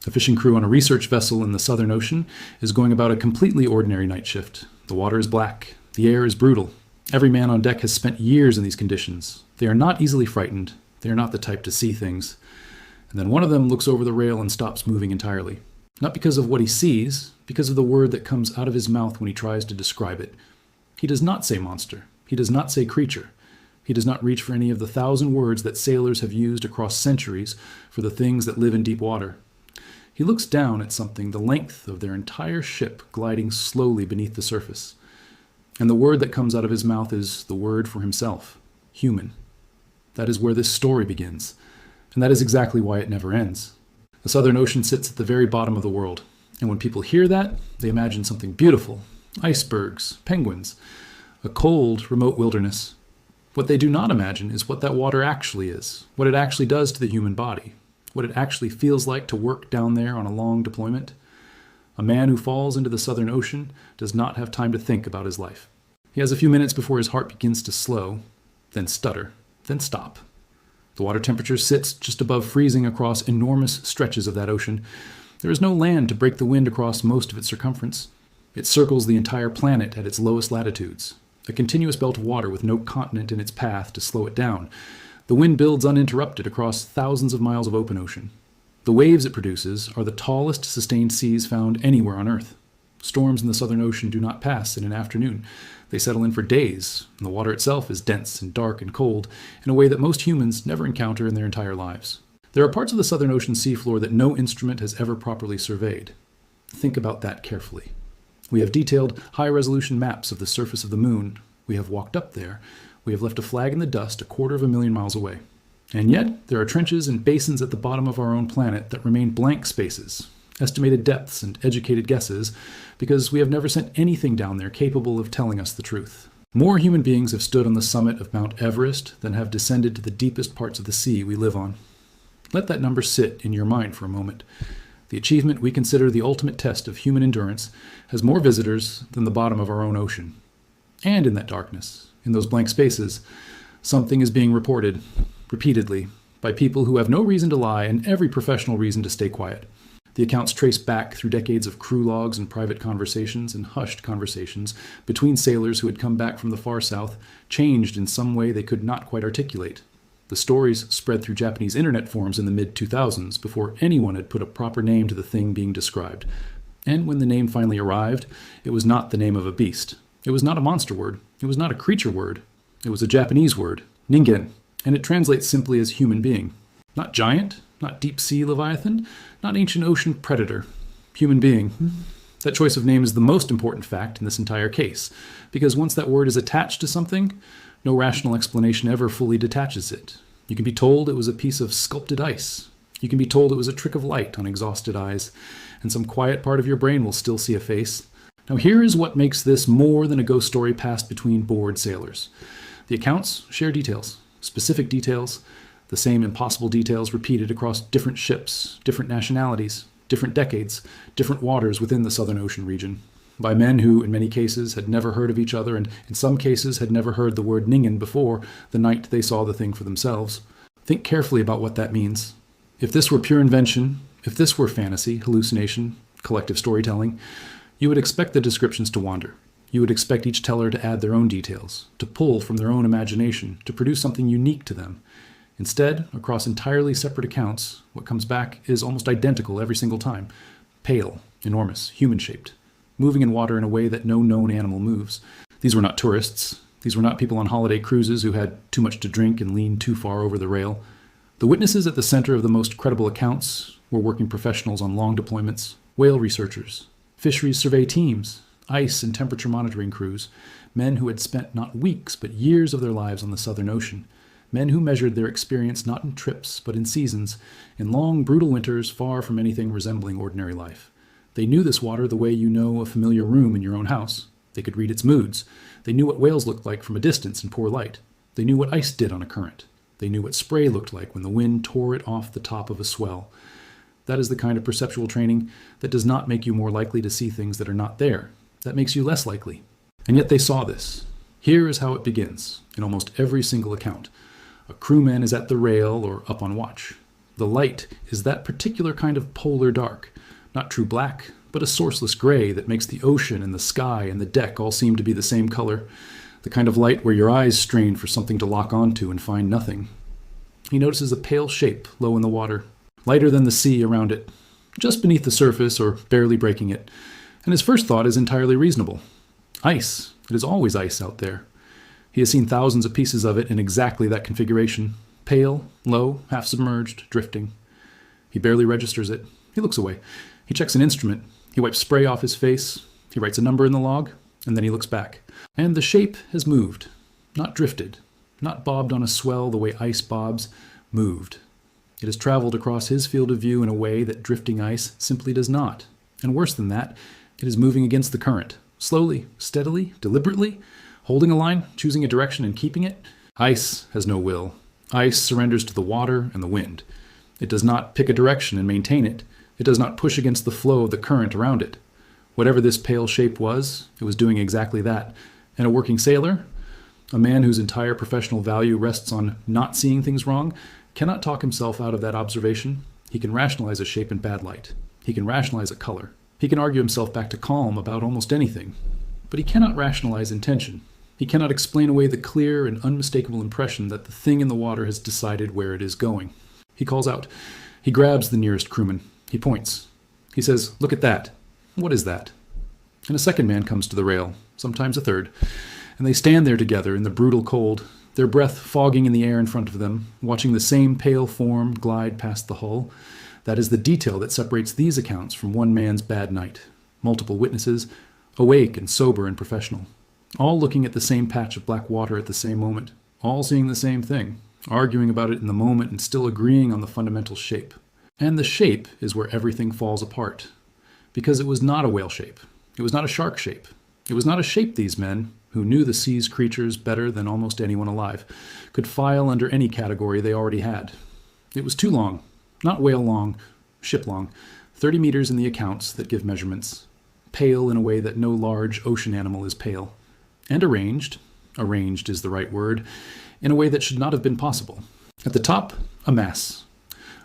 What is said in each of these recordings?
A fishing crew on a research vessel in the Southern Ocean is going about a completely ordinary night shift. The water is black. The air is brutal. Every man on deck has spent years in these conditions. They are not easily frightened. They are not the type to see things. And then one of them looks over the rail and stops moving entirely. Not because of what he sees, because of the word that comes out of his mouth when he tries to describe it. He does not say monster. He does not say creature. He does not reach for any of the 1,000 words that sailors have used across centuries for the things that live in deep water. He looks down at something the length of their entire ship gliding slowly beneath the surface. And the word that comes out of his mouth is the word for himself, human. That is where this story begins. And that is exactly why it never ends. The Southern Ocean sits at the very bottom of the world. And when people hear that, they imagine something beautiful. Icebergs, penguins, a cold, remote wilderness. What they do not imagine is what that water actually is, what it actually does to the human body, what it actually feels like to work down there on a long deployment. A man who falls into the Southern Ocean does not have time to think about his life. He has a few minutes before his heart begins to slow, then stutter, then stop. The water temperature sits just above freezing across enormous stretches of that ocean. There is no land to break the wind across most of its circumference. It circles the entire planet at its lowest latitudes, a continuous belt of water with no continent in its path to slow it down. The wind builds uninterrupted across thousands of miles of open ocean. The waves it produces are the tallest sustained seas found anywhere on Earth. Storms in the Southern Ocean do not pass in an afternoon. They settle in for days, and the water itself is dense and dark and cold in a way that most humans never encounter in their entire lives. There are parts of the Southern Ocean seafloor that no instrument has ever properly surveyed. Think about that carefully. We have detailed, high-resolution maps of the surface of the moon. We have walked up there. We have left a flag in the dust 250,000 miles away. And yet, there are trenches and basins at the bottom of our own planet that remain blank spaces, estimated depths and educated guesses, because we have never sent anything down there capable of telling us the truth. More human beings have stood on the summit of Mount Everest than have descended to the deepest parts of the sea we live on. Let that number sit in your mind for a moment. The achievement we consider the ultimate test of human endurance has more visitors than the bottom of our own ocean. And in that darkness, in those blank spaces, something is being reported, repeatedly, by people who have no reason to lie and every professional reason to stay quiet. The accounts trace back through decades of crew logs and private conversations and hushed conversations between sailors who had come back from the far south, changed in some way they could not quite articulate. The stories spread through Japanese internet forums in the mid-2000s before anyone had put a proper name to the thing being described. And when the name finally arrived, it was not the name of a beast. It was not a monster word. It was not a creature word. It was a Japanese word, Ningen, and it translates simply as human being. Not giant, not deep-sea leviathan, not ancient ocean predator. Human being. That choice of name is the most important fact in this entire case, because once that word is attached to something, no rational explanation ever fully detaches it. You can be told it was a piece of sculpted ice. You can be told it was a trick of light on exhausted eyes, and some quiet part of your brain will still see a face. Now here is what makes this more than a ghost story passed between bored sailors. The accounts share details, specific details, the same impossible details repeated across different ships, different nationalities, different decades, different waters within the Southern Ocean region, by men who, in many cases, had never heard of each other and, in some cases, had never heard the word Ningen before the night they saw the thing for themselves. Think carefully about what that means. If this were pure invention, if this were fantasy, hallucination, collective storytelling, you would expect the descriptions to wander. You would expect each teller to add their own details, to pull from their own imagination, to produce something unique to them. Instead, across entirely separate accounts, what comes back is almost identical every single time. Pale, enormous, human-shaped, moving in water in a way that no known animal moves. These were not tourists. These were not people on holiday cruises who had too much to drink and leaned too far over the rail. The witnesses at the center of the most credible accounts were working professionals on long deployments, whale researchers, fisheries survey teams, ice and temperature monitoring crews, men who had spent not weeks but years of their lives on the Southern Ocean, men who measured their experience not in trips but in seasons, in long, brutal winters far from anything resembling ordinary life. They knew this water the way you know a familiar room in your own house. They could read its moods. They knew what whales looked like from a distance in poor light. They knew what ice did on a current. They knew what spray looked like when the wind tore it off the top of a swell. That is the kind of perceptual training that does not make you more likely to see things that are not there. That makes you less likely. And yet they saw this. Here is how it begins, in almost every single account. A crewman is at the rail or up on watch. The light is that particular kind of polar dark, not true black, but a sourceless gray that makes the ocean and the sky and the deck all seem to be the same color, the kind of light where your eyes strain for something to lock onto and find nothing. He notices a pale shape low in the water, lighter than the sea around it, just beneath the surface or barely breaking it, and his first thought is entirely reasonable. Ice. It is always ice out there. He has seen thousands of pieces of it in exactly that configuration, pale, low, half submerged, drifting. He barely registers it. He looks away. He checks an instrument. He wipes spray off his face. He writes a number in the log, and then he looks back. And the shape has moved. Not drifted. Not bobbed on a swell the way ice bobs. Moved. It has traveled across his field of view in a way that drifting ice simply does not. And worse than that, it is moving against the current. Slowly, steadily, deliberately, holding a line, choosing a direction, and keeping it. Ice has no will. Ice surrenders to the water and the wind. It does not pick a direction and maintain it. It does not push against the flow of the current around it. Whatever this pale shape was, it was doing exactly that. And a working sailor, a man whose entire professional value rests on not seeing things wrong, cannot talk himself out of that observation. He can rationalize a shape in bad light. He can rationalize a color. He can argue himself back to calm about almost anything. But he cannot rationalize intention. He cannot explain away the clear and unmistakable impression that the thing in the water has decided where it is going. He calls out. He grabs the nearest crewman. He points. He says, "Look at that. What is that?" And a second man comes to the rail, sometimes a third, and they stand there together in the brutal cold, their breath fogging in the air in front of them, watching the same pale form glide past the hull. That is the detail that separates these accounts from one man's bad night. Multiple witnesses, awake and sober and professional, all looking at the same patch of black water at the same moment, all seeing the same thing, arguing about it in the moment and still agreeing on the fundamental shape. And the shape is where everything falls apart. Because it was not a whale shape. It was not a shark shape. It was not a shape these men, who knew the sea's creatures better than almost anyone alive, could file under any category they already had. It was too long, not whale long, ship long, 30 meters in the accounts that give measurements, pale in a way that no large ocean animal is pale, and arranged is the right word, in a way that should not have been possible. At the top, a mass,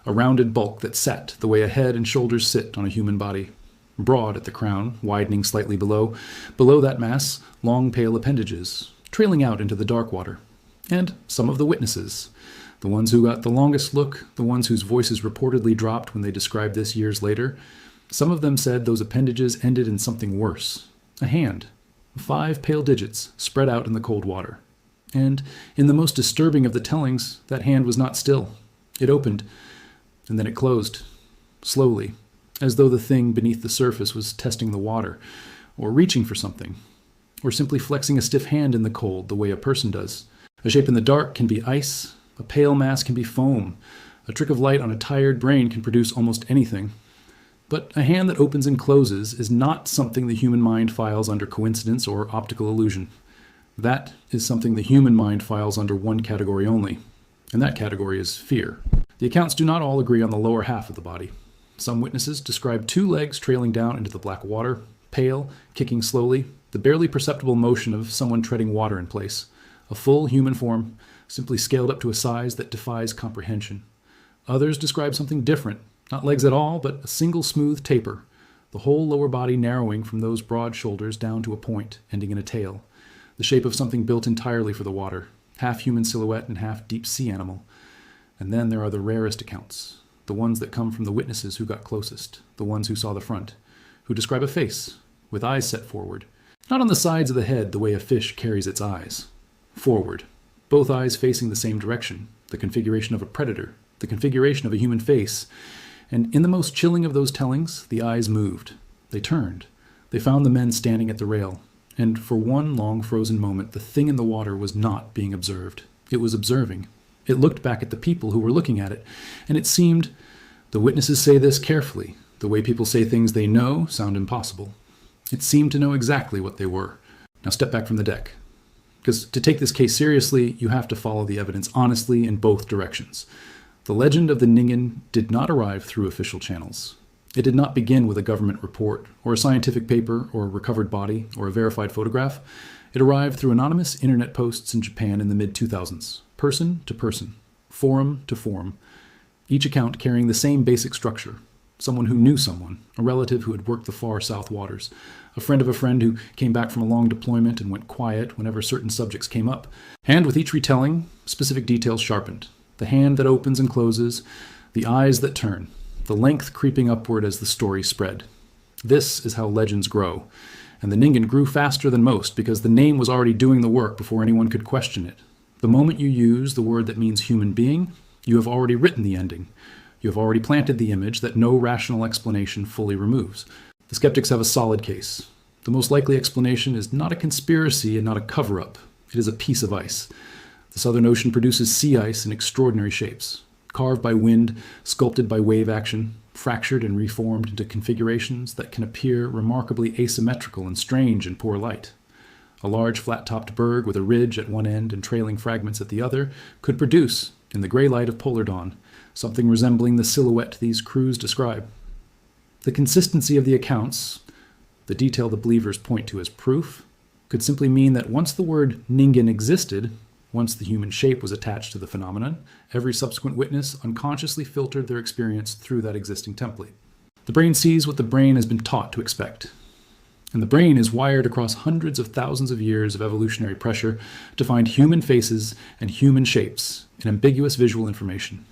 a rounded bulk that sat the way a head and shoulders sit on a human body, broad at the crown, widening slightly below. Below that mass, long pale appendages, trailing out into the dark water. And some of the witnesses, the ones who got the longest look, the ones whose voices reportedly dropped when they described this years later, some of them said those appendages ended in something worse. A hand, 5 pale digits spread out in the cold water. And in the most disturbing of the tellings, that hand was not still. It opened, and then it closed, slowly, as though the thing beneath the surface was testing the water, or reaching for something, or simply flexing a stiff hand in the cold the way a person does. A shape in the dark can be ice, a pale mass can be foam, a trick of light on a tired brain can produce almost anything. But a hand that opens and closes is not something the human mind files under coincidence or optical illusion. That is something the human mind files under one category only, and that category is fear. The accounts do not all agree on the lower half of the body. Some witnesses describe 2 legs trailing down into the black water, pale, kicking slowly, the barely perceptible motion of someone treading water in place. A full human form, simply scaled up to a size that defies comprehension. Others describe something different, not legs at all, but a single smooth taper, the whole lower body narrowing from those broad shoulders down to a point, ending in a tail, the shape of something built entirely for the water, half human silhouette and half deep sea animal. And then there are the rarest accounts, the ones that come from the witnesses who got closest, the ones who saw the front, who describe a face, with eyes set forward, not on the sides of the head the way a fish carries its eyes. Forward, both eyes facing the same direction, the configuration of a predator, the configuration of a human face. And in the most chilling of those tellings, the eyes moved. They turned. They found the men standing at the rail. And for one long frozen moment, the thing in the water was not being observed. It was observing. It looked back at the people who were looking at it, and it seemed, the witnesses say this carefully, the way people say things they know sound impossible. It seemed to know exactly what they were. Now step back from the deck. Because to take this case seriously, you have to follow the evidence honestly in both directions. The legend of the Ningen did not arrive through official channels. It did not begin with a government report, or a scientific paper, or a recovered body, or a verified photograph. It arrived through anonymous internet posts in Japan in the mid-2000s, person to person, forum to forum. each account carrying the same basic structure. Someone who knew someone, a relative who had worked the far south waters, a friend of a friend who came back from a long deployment and went quiet whenever certain subjects came up. And with each retelling, specific details sharpened. The hand that opens and closes, the eyes that turn, the length creeping upward as the story spread. This is how legends grow. And the Ningen grew faster than most because the name was already doing the work before anyone could question it. The moment you use the word that means human being, you have already written the ending. You have already planted the image that no rational explanation fully removes. The skeptics have a solid case. The most likely explanation is not a conspiracy and not a cover-up. It is a piece of ice. The Southern Ocean produces sea ice in extraordinary shapes, carved by wind, sculpted by wave action, fractured and reformed into configurations that can appear remarkably asymmetrical and strange in poor light. A large flat-topped berg with a ridge at one end and trailing fragments at the other could produce, in the gray light of polar dawn, something resembling the silhouette these crews describe. The consistency of the accounts, the detail the believers point to as proof, could simply mean that once the word Ningen existed, once the human shape was attached to the phenomenon, every subsequent witness unconsciously filtered their experience through that existing template. The brain sees what the brain has been taught to expect. And the brain is wired across hundreds of thousands of years of evolutionary pressure to find human faces and human shapes in ambiguous visual information.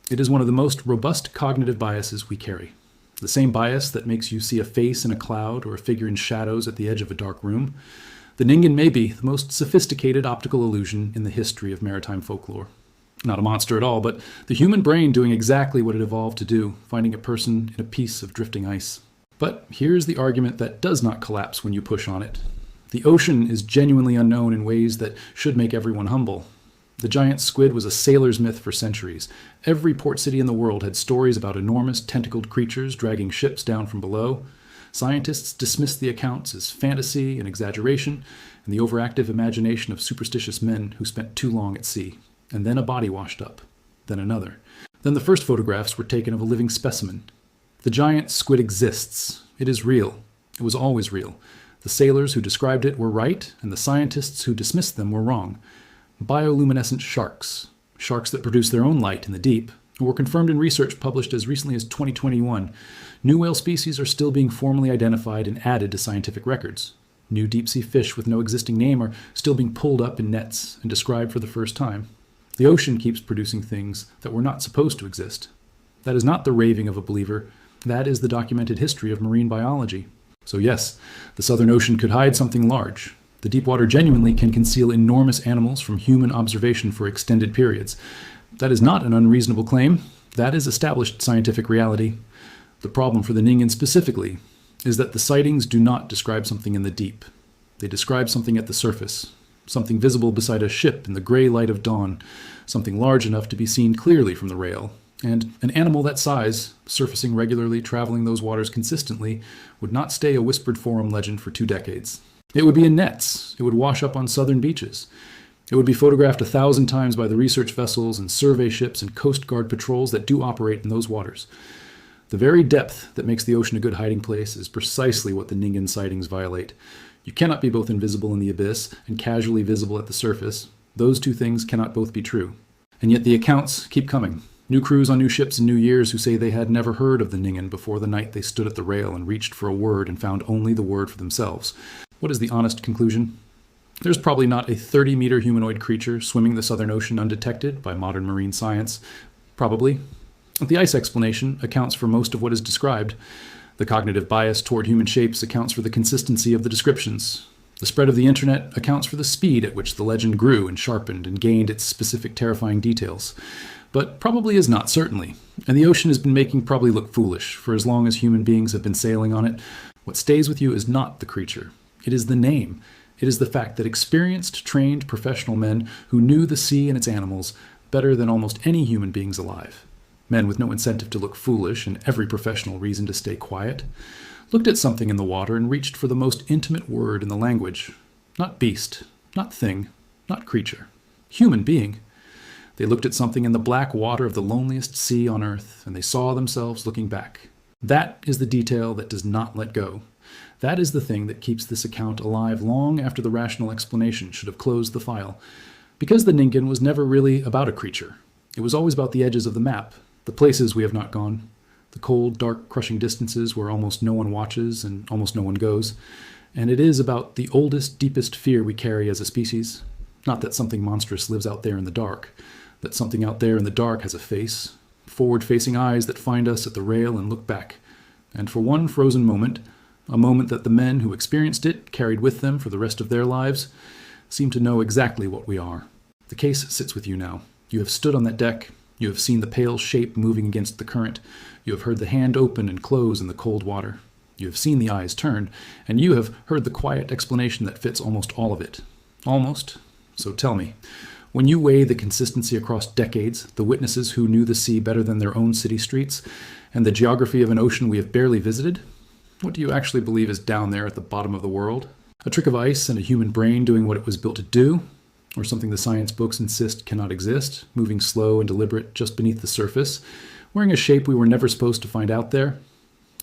It is one of the most robust cognitive biases we carry. The same bias that makes you see a face in a cloud or a figure in shadows at the edge of a dark room. The Ningen may be the most sophisticated optical illusion in the history of maritime folklore. Not a monster at all, but the human brain doing exactly what it evolved to do, finding a person in a piece of drifting ice. But here's the argument that does not collapse when you push on it. The ocean is genuinely unknown in ways that should make everyone humble. The giant squid was a sailor's myth for centuries. Every port city in the world had stories about enormous tentacled creatures dragging ships down from below. Scientists dismissed the accounts as fantasy and exaggeration, and the overactive imagination of superstitious men who spent too long at sea. And then a body washed up. Then another. Then the first photographs were taken of a living specimen. The giant squid exists. It is real. It was always real. The sailors who described it were right, and the scientists who dismissed them were wrong. Bioluminescent sharks, sharks that produce their own light in the deep, were confirmed in research published as recently as 2021. New whale species are still being formally identified and added to scientific records. New deep-sea fish with no existing name are still being pulled up in nets and described for the first time. The ocean keeps producing things that were not supposed to exist. That is not the raving of a believer. That is the documented history of marine biology. So yes, the Southern Ocean could hide something large. The deep water genuinely can conceal enormous animals from human observation for extended periods. That is not an unreasonable claim. That is established scientific reality. The problem for the Ningen specifically is that the sightings do not describe something in the deep. They describe something at the surface, something visible beside a ship in the gray light of dawn, something large enough to be seen clearly from the rail. And an animal that size, surfacing regularly, traveling those waters consistently, would not stay a whispered forum legend for 2 decades. It would be in nets. It would wash up on southern beaches. It would be photographed 1,000 times by the research vessels and survey ships and Coast Guard patrols that do operate in those waters. The very depth that makes the ocean a good hiding place is precisely what the Ningen sightings violate. You cannot be both invisible in the abyss and casually visible at the surface. Those two things cannot both be true. And yet the accounts keep coming. New crews on new ships and new years who say they had never heard of the Ningen before the night they stood at the rail and reached for a word and found only the word for themselves. What is the honest conclusion? There's probably not a 30-meter humanoid creature swimming the Southern Ocean undetected by modern marine science. Probably. The ice explanation accounts for most of what is described. The cognitive bias toward human shapes accounts for the consistency of the descriptions. The spread of the internet accounts for the speed at which the legend grew and sharpened and gained its specific terrifying details. But probably is not, certainly. And the ocean has been making probably look foolish for as long as human beings have been sailing on it. What stays with you is not the creature. It is the name. It is the fact that experienced, trained, professional men who knew the sea and its animals better than almost any human beings alive, men with no incentive to look foolish and every professional reason to stay quiet, looked at something in the water and reached for the most intimate word in the language. Not beast, not thing, not creature. Human being. They looked at something in the black water of the loneliest sea on earth, and they saw themselves looking back. That is the detail that does not let go. That is the thing that keeps this account alive long after the rational explanation should have closed the file. Because the Ningen was never really about a creature. It was always about the edges of the map. The places we have not gone. The cold, dark, crushing distances where almost no one watches and almost no one goes. And it is about the oldest, deepest fear we carry as a species. Not that something monstrous lives out there in the dark. That something out there in the dark has a face. Forward-facing eyes that find us at the rail and look back. And for one frozen moment, a moment that the men who experienced it carried with them for the rest of their lives, seem to know exactly what we are. The case sits with you now. You have stood on that deck. You have seen the pale shape moving against the current. You have heard the hand open and close in the cold water. You have seen the eyes turn, and you have heard the quiet explanation that fits almost all of it. Almost. So tell me, when you weigh the consistency across decades, the witnesses who knew the sea better than their own city streets, and the geography of an ocean we have barely visited, what do you actually believe is down there at the bottom of the world? A trick of ice and a human brain doing what it was built to do? Or something the science books insist cannot exist, moving slow and deliberate just beneath the surface, wearing a shape we were never supposed to find out there?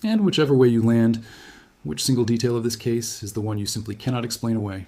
And whichever way you land, which single detail of this case is the one you simply cannot explain away?